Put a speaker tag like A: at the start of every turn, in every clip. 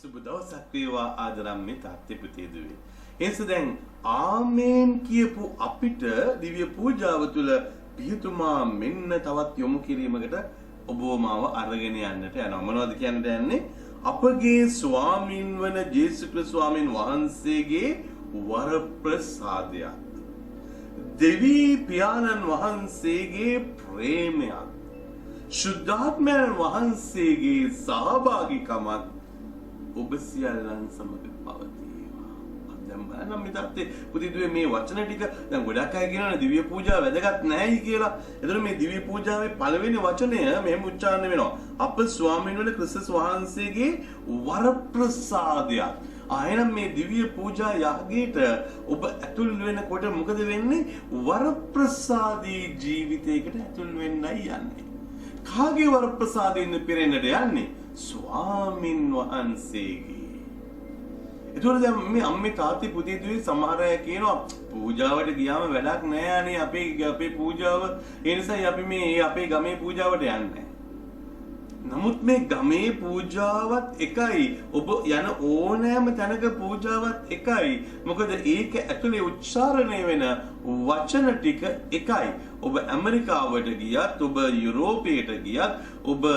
A: සුබ දවසක් වේවා ආදරම්මේ තාත්තේ පුතේ දුවේ. එනිස දැන් ආමේන් කියපු අපිට දිව්‍ය පූජාව තුළ පියතුමා මෙන්න තවත් යොමු කිරීමකට ඔබ මාව අරගෙන යන්නට යනවා. මොනවද කියන්නට යන්නේ? අපගේ ස්වාමින් වන ජේසුස් ක්‍රිස්තුස් ස්වාමින් වහන්සේගේ වරප්‍රසාදයක්, දෙවි පියාණන් වහන්සේගේ ප්‍රේමයක්, ශුද්ධාත්මයන් වහන්සේගේ සහභාගීකමත් ඔබ සියල්ලන් සමග පවතිවා. දැන් බලන්න මේ තාත්තේ පුතිදුවේ මේ වචන ටික දැන් ගොඩක් අය කියනවා දිව්‍ය පූජාව වැදගත් නැහැයි කියලා. ඒතර මේ දිව්‍ය පූජාවේ පළවෙනි වචනය මෙහෙම උච්චාරණය වෙනවා. අප ස්වාමීන් වහන්සේ ක්‍රිස්තුස් වහන්සේගේ වරප්‍රසාදයක්. ආයෙනම් මේ දිව්‍ය පූජා යාගයට ඔබ ඇතුල් වෙනකොට මොකද වෙන්නේ? වරප්‍රසාදී ජීවිතයකට ඇතුල් වෙන්නයි යන්නේ. කාගේ වරප්‍රසාදයෙන් පිරෙන්නට යන්නේ? ස්වාමින් වහන්සේගේ. ඒතකොට දැන් මේ අම්මේ තාත්තේ පුතේ දුවේ සමහර අය කියනවා පූජාවට ගියාම වැඩක් නෑ අනේ අපේ පූජාව ඒ නිසායි අපි මේ අපේ ගමේ පූජාවට යන්නේ. නමුත් මේ ගමේ පූජාවත් එකයි ඔබ යන ඕනෑම තැනක පූජාවත් එකයි. මොකද ඒක ඇතුලේ උච්චාරණය වෙන වචන ටික එකයි. ඔබ ඇමරිකාවට ගියත්, ඔබ යුරෝපයට ගියත්, ඔබ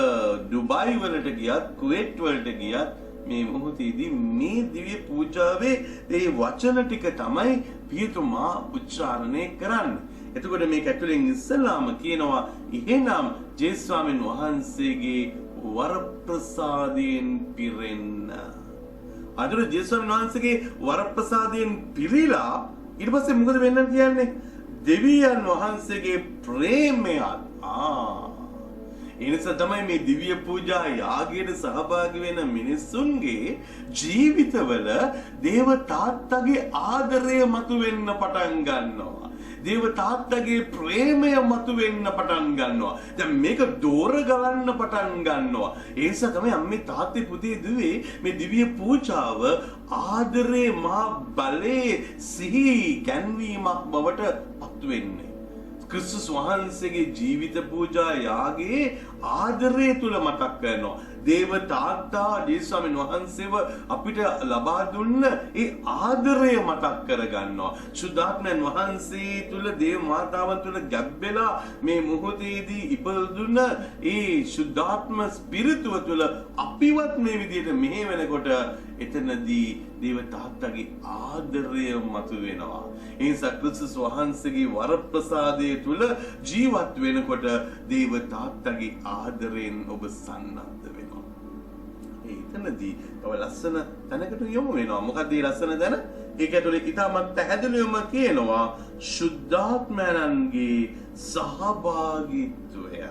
A: ඩුබායි වලට ගියත්, කුවේට් වලට ගියත් මේ මොහොතේදී මේ දිව්‍ය පූජාවේ මේ වචන ටික තමයි පියතුමා උච්චාරණය කරන්නේ. එතකොට මේක ඇතුලෙන් ඉස්සලාම කියනවා එහෙනම් ජේසුස් ස්වාමීන් වහන්සේගේ වරප්‍රසාදයෙන් පිරෙන්න. අදට ජේසුස් ස්වාමීන් වහන්සේගේ වරප්‍රසාදයෙන් පිරීලා ඊට පස්සේ මොකද වෙන්න කියන්නේ? දෙවියන් වහන්සේගේ ප්‍රේමයත් ඒ නිසා තමයි මේ දිව්‍ය පූජා යාගයට සහභාගී වෙන මිනිස්සුන්ගේ ජීවිතවල දේව තාත්තගේ ආදරය මතුවෙන්න පටන් ගන්නවා. දේව තාත්තගේ ප්‍රේමය මතුවෙන්න පටන් ගන්නවා. දැන් මේක දෝර ගලන්න පටන් ගන්නවා. ඒ නිසා තමයි අම්මේ තාත්තේ පුතේ දුවේ මේ දිව්‍ය පූජාව ආදරේ මහා බලේ සිහි ගැන්වීමක් බවට පත් වෙන්නේ. ක්‍රිස්තුස් වහන්සේගේ ජීවිත පූජා යාගේ ආදරය තුල මතක් කරනවා. දේව තාත්තා ජේසුස් ස්වාමීන් වහන්සේව අපිට ලබා දුන්න ඒ ආදරය මතක් කරගන්නවා. ශුද්ධාත්මයන් වහන්සේ තුල දේව මාතාවන් තුල ගැබ්බෙලා මේ මොහොතේදී ඉපදුන ඒ ශුද්ධාත්ම ස්පිරිතුව තුල අපිවත් මේ විදිහට මෙහෙ වෙනකොට එතනදී දේව තාත්තගේ ආදරය මතුවෙනවා. ඒ නිසා ක්‍රිස්තුස් වහන්සේගේ වරප්‍රසාදය තුල ජීවත් වෙනකොට දේව තාත්තගේ ආදරයෙන් ඔබ සන්නද්ධ වෙනවා. එතනදී තව ලස්සන තැනකට යමු වෙනවා. මොකක්ද මේ ලස්සන තැන? ඒක ඇතුලේ ඉතාමත් පැහැදිලිවම කියනවා ශුද්ධාත්මයන්ගේ සහභාගීත්වය.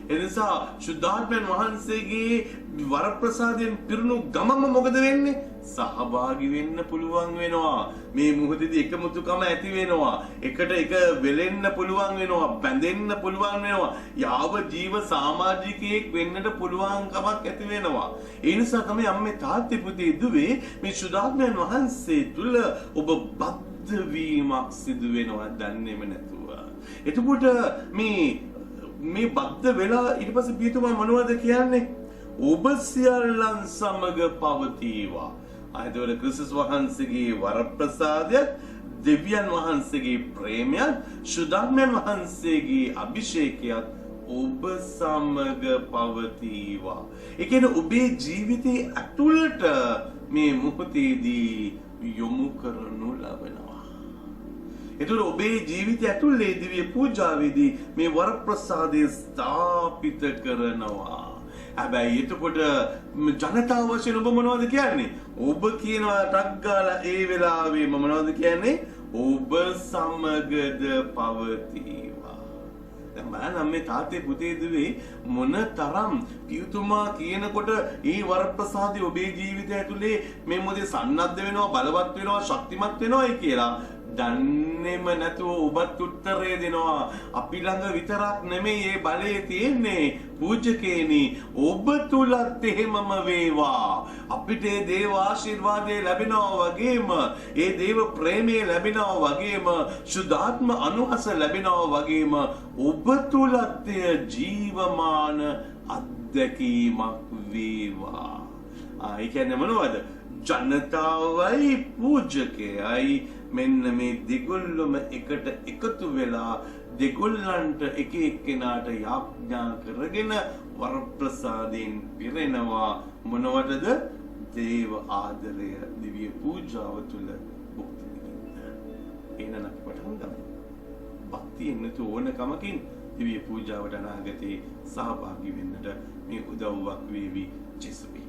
A: එනිසා ශුද්ධාත්මයන් වහන්සේගේ වරප්‍රසාදයෙන් පිරුණු ගමම මොකද වෙන්නේ? සහභාගී වෙන්න පුළුවන් වෙනවා. මේ මොහොතේදී එකමුතුකම ඇති වෙනවා. එකට එක වෙලෙන්න පුළුවන් වෙනවා. බැඳෙන්න පුළුවන් වෙනවා. යාව ජීව සමාජිකයෙක් වෙන්නට පුළුවන්කමක් ඇති වෙනවා. ඒ නිසා තමයි අම්මේ තාත්තේ පුතේ දුවේ මේ ශුද්ධාත්මයන් වහන්සේ තුල ඔබ බද්ධ වීමක් සිදු වෙනවා දන්නේම නැතුව. එතකොට මේ බද්ධ වෙලා ඊට පස්සේ පියතුමා මොනවද කියන්නේ? ඔබ සියල්ලන් සමග පවතිවා. ආයතවල ක්‍රිස්තුස් වහන්සේගේ වරප්‍රසාදයක්, දෙවියන් වහන්සේගේ ප්‍රේමයක්, ශුද්ධාත්මයන් වහන්සේගේ අභිෂේකයක් ඔබ සමග පවතිවා. ඒ කියන්නේ ඔබේ ජීවිතයේ ඇතුළට මේ මොහොතේදී යොමු කරනු ලබනවා. එතකොට ඔබේ ජීවිතය ඇතුළේ දිව්‍ය පූජාවේදී මේ වරප්‍රසාදය ස්ථාපිත කරනවා. හැබැයි එතකොට ජනතාව වශයෙන් ඔබ මොනවද කියන්නේ? ඔබ කියනවා ටක් ගාලා ඒ වෙලාවේ මොනවද කියන්නේ? ඔබ සමගද පවතිවා. දැන් බලන්න මේ තාත්තේ පුතේ දුවේ මොන තරම් පියතුමා කියනකොට ඒ වරප්‍රසාදය ඔබේ ජීවිතය ඇතුලේ මේ මොදේ සන්නද්ධ වෙනවා, බලවත් වෙනවා, ශක්තිමත් වෙනවායි කියලා දන්නේම නැතුව ඔබත් උත්තරේ දෙනවා. අපි ළඟ විතරක් නෙමෙයි මේ බලය තියෙන්නේ පූජකේනි, ඔබ තුලත් එහෙමම වේවා. අපිට ඒ දේව ආශිර්වාදය ලැබෙනවා වගේම, ඒ දේව ප්‍රේමය ලැබෙනවා වගේම, ශුද්ධාත්ම අනුහස ලැබෙනවා වගේම ඔබ තුලත් ජීවමාන අත්දැකීමක් වේවා. ඒ කියන්නේ මොනවද? ජනතාවයි පූජකයයි මෙන්න මේ දෙගොල්ලොම එකට එකතු වෙලා දෙගොල්ලන්ට එක එක්කෙනාට යාඥා කරගෙන වරප්‍රසාදයෙන් පිරෙනවා. මොනවටද? දේව ආදරය දිව්‍ය පූජාව තුළ භුක්ති විඳින්න. එහෙනම් අපි පටන් ගමු. භක්තියෙන් නැතු ඕනකමකින් දිව්‍ය පූජාවට අනාගතේ සහභාගී වෙන්නට මේ උදව්වක් වේවි. ජෙසුස්